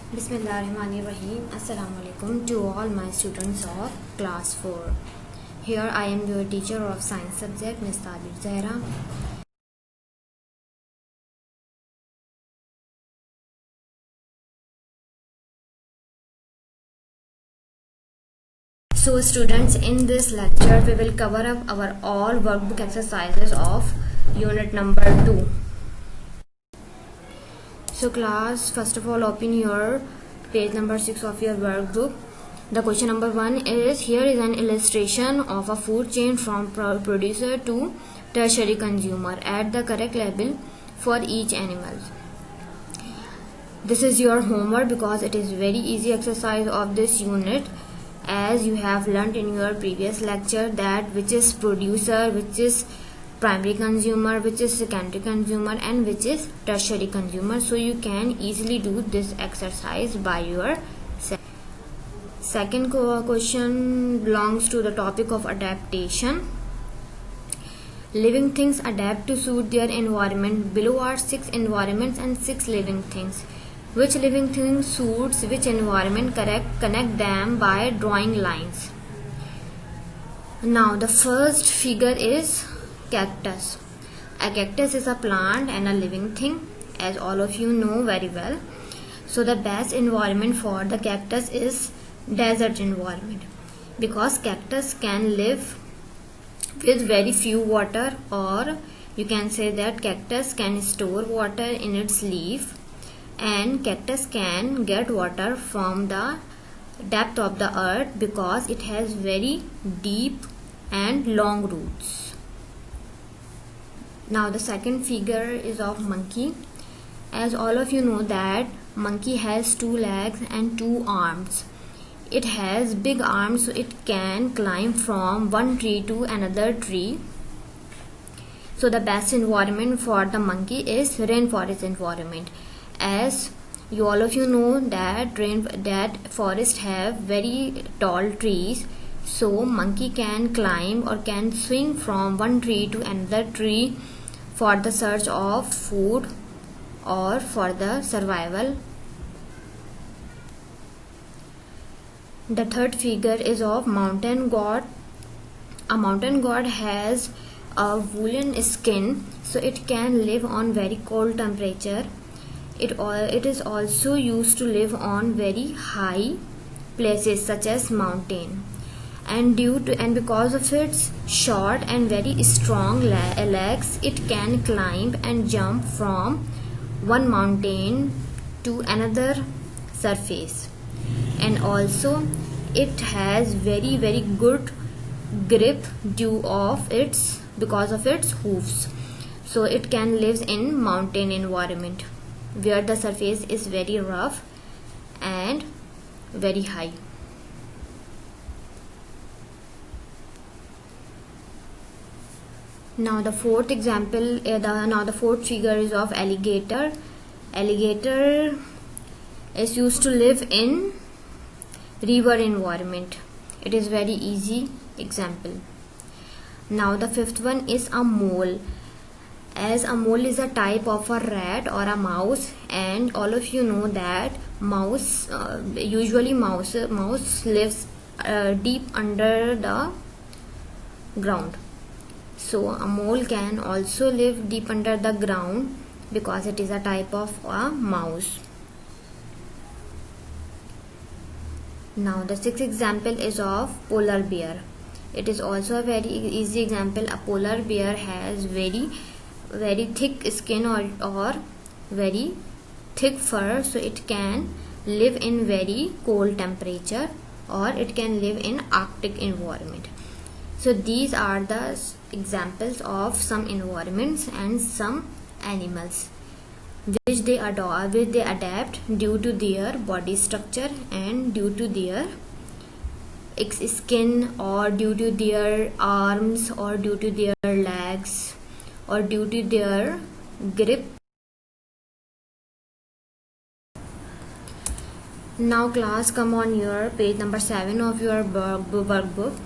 Bismillahirrahmanirrahim. Assalamu alaikum to all my students of class 4. Here I am your teacher of science subject, Ms. Tabir Zahra. So students, in this lecture we will cover up our all workbook exercises of unit number 2. So class, first of all open your page number 6 of your workbook. The question number 1 is, here is an illustration of a food chain from producer to tertiary consumer. Add the correct label for each animal. This is your homework because it is very easy exercise of this unit, as you have learnt in your previous lecture that which is producer, which is primary consumer, which is secondary consumer, and which is tertiary consumer. So you can easily do this exercise by yourself. Second question belongs to the topic of adaptation. Living things adapt to suit their environment. Below are 6 environments and 6 living things. Which living thing suits which environment? Connect them by drawing lines. Now the first figure is cactus. A cactus is a plant and a living thing, as all of you know very well. So the best environment for the cactus is desert environment, because cactus can live with very few water, or you can say that cactus can store water in its leaf, and cactus can get water from the depth of the earth because it has very deep and long roots. Now the second figure is of monkey. As all of you know that monkey has 2 legs and 2 arms. It has big arms, so it can climb from one tree to another tree. So the best environment for the monkey is rainforest environment, as all of you know that forest have very tall trees. So monkey can climb or can swing from one tree to another tree for the search of food or for the survival. The third figure is of mountain god. A mountain god has a woolen skin, so it can live on very cold temperature. It is also used to live on very high places such as mountain, and because of its short and very strong legs, it can climb and jump from one mountain to another surface, and also it has very good grip because of its hoofs. So it can live in mountain environment where the surface is very rough and very high. Now the fourth example, the fourth figure is of alligator. Alligator is used to live in river environment. It is very easy example. Now the fifth one is a mole. As a mole is a type of a rat or a mouse, and all of you know that mouse lives deep under the ground. So a mole can also live deep under the ground because it is a type of a mouse. Now the sixth example is of polar bear. It is also a very easy example. A polar bear has very thick skin or very thick fur, so it can live in very cold temperature, or it can live in Arctic environment. So these are the examples of some environments and some animals which they adapt due to their body structure and due to their skin, or due to their arms, or due to their legs, or due to their grip. Now class, come on your page number 7 of your workbook.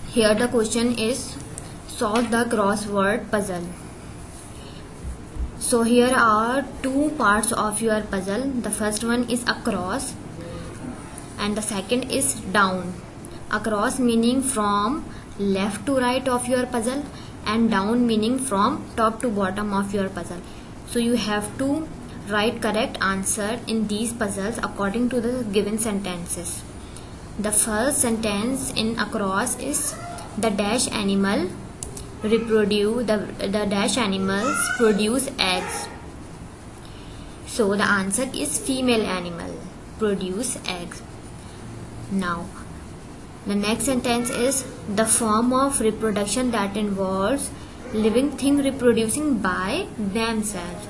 Here the question is, solve the crossword puzzle. So here are two parts of your puzzle. The first one is across and the second is down. Across meaning from left to right of your puzzle and down meaning from top to bottom of your puzzle. So you have to write correct answer in these puzzles according to the given sentences. The first sentence in across is the dash animal reproduce the dash animals produce eggs. So the answer is female animal produce eggs. Now the next sentence is the form of reproduction that involves living thing reproducing by themselves.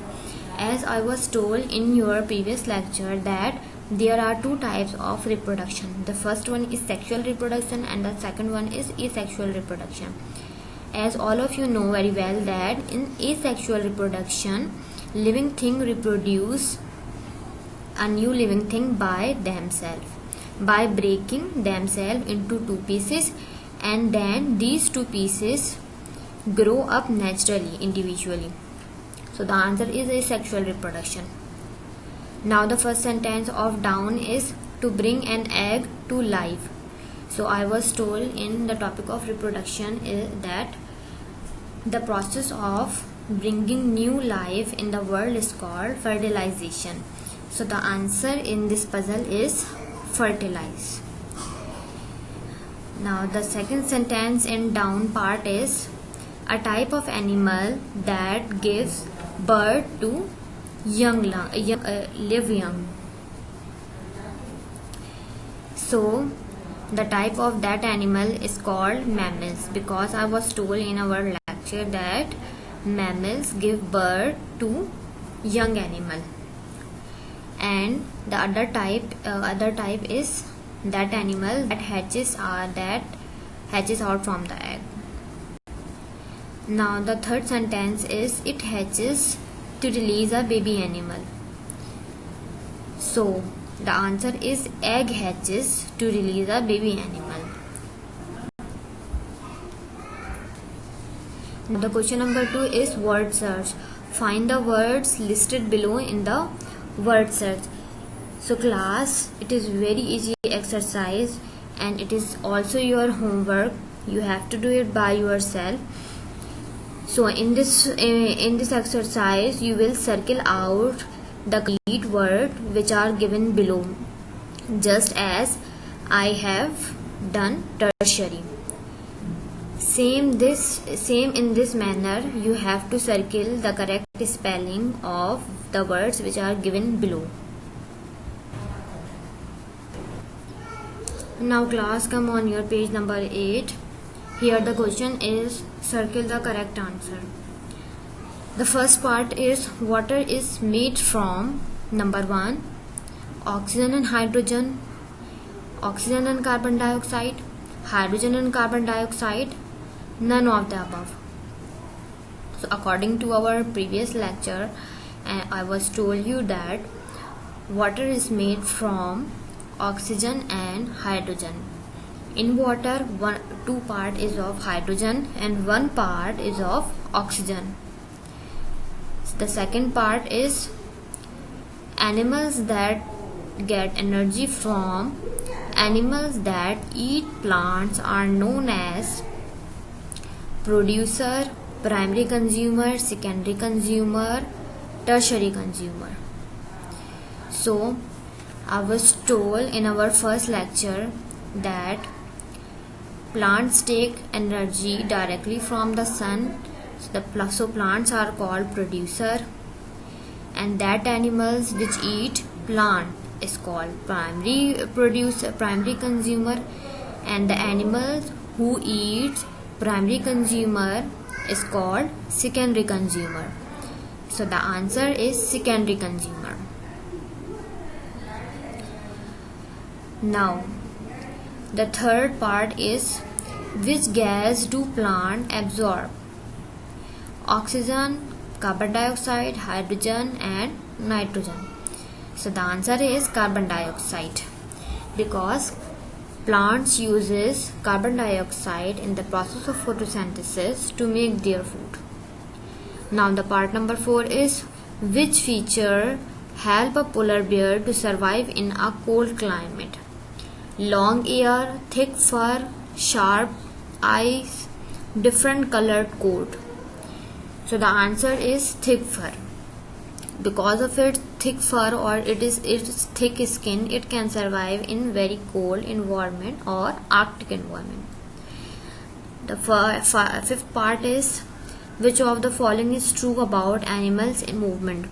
As I was told in your previous lecture that there are two types of reproduction. The first one is sexual reproduction and the second one is asexual reproduction. As all of you know very well that in asexual reproduction, living thing reproduce a new living thing by themselves by breaking themselves into two pieces, and then these two pieces grow up naturally individually. So the answer is asexual reproduction. Now the first sentence of down is to bring an egg to life. So I was told in the topic of reproduction is that the process of bringing new life in the world is called fertilization. So the answer in this puzzle is fertilize. Now the second sentence in down part is a type of animal that gives birth to live young. So the type of that animal is called mammals, because I was told in our lecture that mammals give birth to young animal. And the other type is that animal that hatches out from the egg. Now the third sentence is it hatches to release a baby animal. So the answer is egg hatches to release a baby animal. Now the question number 2 is word search. Find the words listed below in the word search. So class, it is very easy exercise and it is also your homework. You have to do it by yourself. So in this exercise you will circle out the complete word which are given below, just as I have done tertiary. Same in this manner you have to circle the correct spelling of the words which are given below. Now class, come on your page number 8. Here the question is circle the correct answer. The first part is water is made from number 1 oxygen and hydrogen, oxygen and carbon dioxide, hydrogen and carbon dioxide, none of the above. So according to our previous lecture, I was told you that water is made from oxygen and hydrogen. In water, 2 part is of hydrogen and 1 part is of oxygen. The second part is animals that get energy from animals that eat plants are known as producer, primary consumer, secondary consumer, tertiary consumer. So I was told in our first lecture that plants take energy directly from the sun. So plants are called producer, and that animals which eat plant is called primary consumer, and the animals who eat primary consumer is called secondary consumer. So the answer is secondary consumer. Now the third part is which gas do plant absorb? Oxygen, carbon dioxide, hydrogen and nitrogen. So the answer is carbon dioxide, because plants uses carbon dioxide in the process of photosynthesis to make their food. Now the part number 4 is which feature help a polar bear to survive in a cold climate? Long ear, thick fur, sharp eyes, different colored coat. So the answer is thick fur. Because of its thick fur or its thick skin, it can survive in very cold environment or Arctic environment. The fifth part is which of the following is true about animals in movement?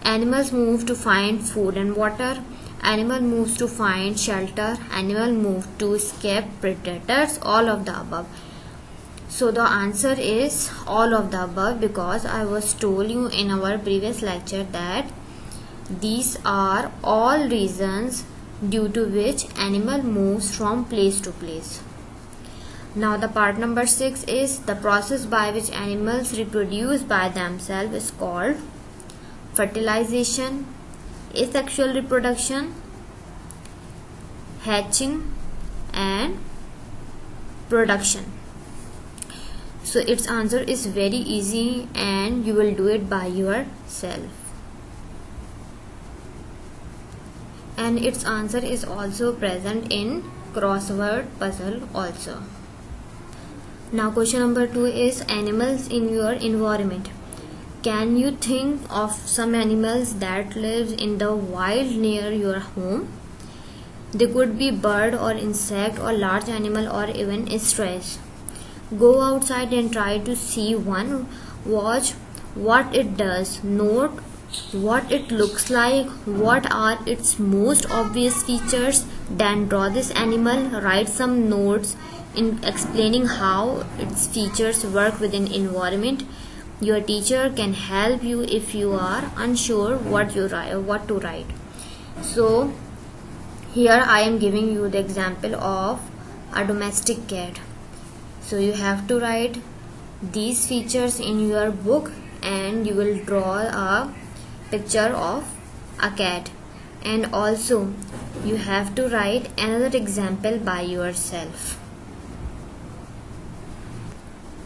Animals move to find food and water. Animal moves to find shelter. Animal move to escape predators. All of the above. So the answer is all of the above, because I was told you in our previous lecture that these are all reasons due to which animal moves from place to place. Now the part number 6 is the process by which animals reproduce by themselves is called fertilization, asexual reproduction, hatching, and production. So its answer is very easy and you will do it by yourself. And its answer is also present in crossword puzzle also. Now question number 2 is animals in your environment. Can you think of some animals that live in the wild near your home? They could be bird or insect or large animal or even a stretch. Go outside and try to see one. Watch what it does. Note what it looks like. What are its most obvious features? Then draw this animal. Write some notes in explaining how its features work within environment. Your teacher can help you if you are unsure what to write. So here I am giving you the example of a domestic cat. So you have to write these features in your book and you will draw a picture of a cat, and also you have to write another example by yourself.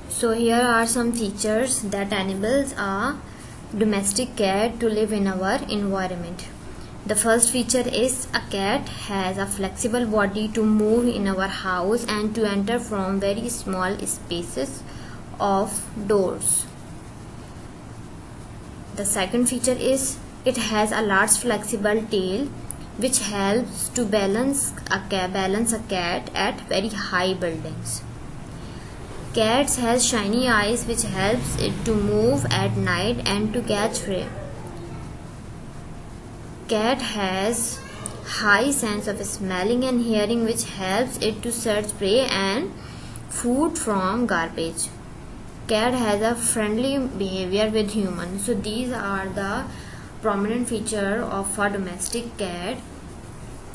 So here are some features that enables a domestic cat to live in our environment. The first feature is a cat has a flexible body to move in our house and to enter from very small spaces of doors. The second feature is it has a large flexible tail which helps to balance a cat at very high buildings. Cats has shiny eyes which helps it to move at night and to catch prey. Cat has high sense of smelling and hearing which helps it to search prey and food from garbage. Cat has a friendly behavior with humans. So these are the prominent features of a domestic cat,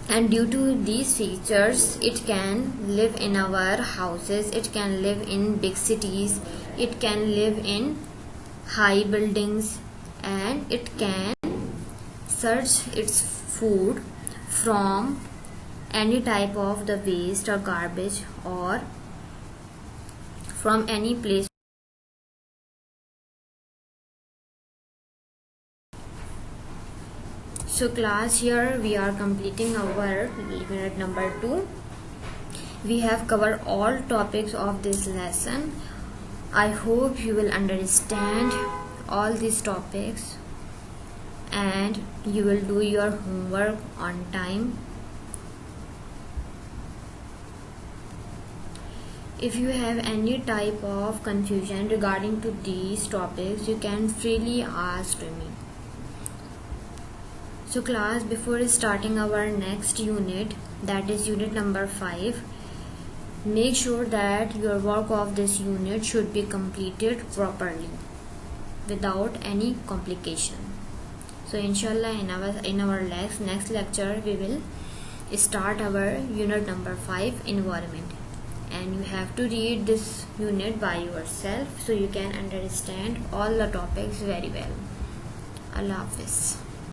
and due to these features it can live in our houses, it can live in big cities, it can live in high buildings, and it can search its food from any type of the waste or garbage or from any place. So class, here we are completing our unit number 2. We have covered all topics of this lesson. I hope you will understand all these topics and you will do your homework on time. If you have any type of confusion regarding to these topics, you can freely ask to me. So class, before starting our next unit, that is unit number 5, make sure that your work of this unit should be completed properly without any complication. So inshallah in our next lecture we will start our unit number 5, environment, and you have to read this unit by yourself so you can understand all the topics very well. Allah Hafiz.